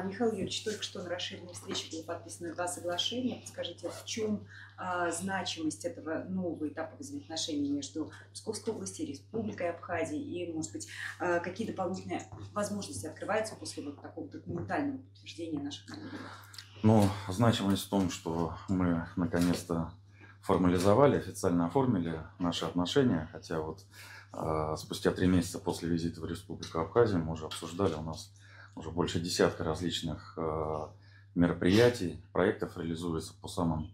Михаил Юрьевич, только что на расширенной встрече было подписано два соглашения. Подскажите, в чем значимость этого нового этапа взаимоотношений между Псковской областью и Республикой Абхазия? И, может быть, какие дополнительные возможности открываются после вот такого документального подтверждения наших намерений? Ну, значимость в том, что мы наконец-то формализовали, официально оформили наши отношения, хотя вот спустя 3 месяца после визита в Республику Абхазия мы уже обсуждали, у нас уже больше десятка различных мероприятий, проектов реализуется по самым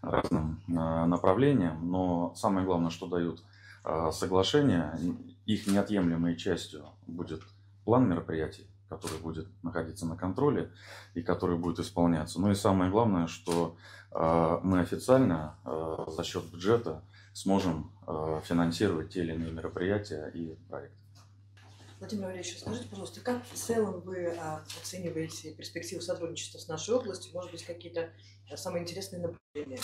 разным направлениям, но самое главное, что дают соглашения, их неотъемлемой частью будет план мероприятий, который будет находиться на контроле и который будет исполняться. Ну и самое главное, что мы официально за счет бюджета сможем финансировать те или иные мероприятия и проекты. Владимир Валерьевич, скажите, пожалуйста, как в целом вы оцениваете перспективу сотрудничества с нашей областью? Может быть, какие-то самые интересные направления?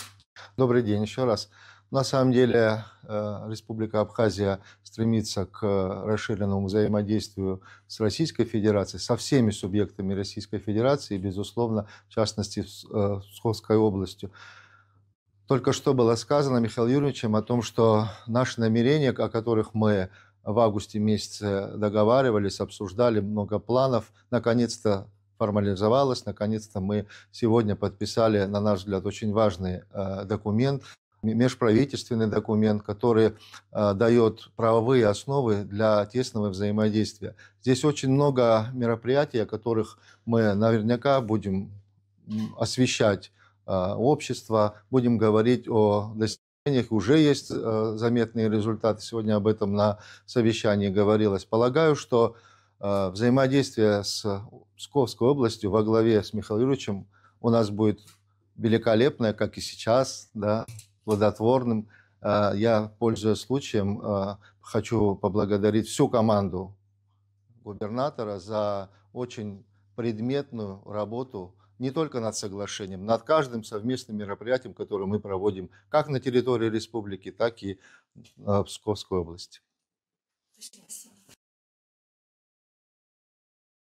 Добрый день еще раз. На самом деле Республика Абхазия стремится к расширенному взаимодействию с Российской Федерацией, со всеми субъектами Российской Федерации, и, безусловно, в частности, с Псковской областью. Только что было сказано Михаилом Юрьевичем о том, что наши намерения, о которых мы в августе месяце договаривались, обсуждали много планов, наконец-то формализовалось, наконец-то мы сегодня подписали, на наш взгляд, очень важный документ, межправительственный документ, который дает правовые основы для тесного взаимодействия. Здесь очень много мероприятий, о которых мы наверняка будем освещать общество, будем говорить о достижениях, уже есть заметные результаты, сегодня об этом на совещании говорилось. Полагаю, что взаимодействие с Псковской областью во главе с Михаилом Юрьевичем у нас будет великолепное, как и сейчас, да, плодотворным. Я, пользуясь случаем, хочу поблагодарить всю команду губернатора за очень предметную работу не только над соглашением, над каждым совместным мероприятием, которое мы проводим как на территории республики, так и в Псковской области. Спасибо.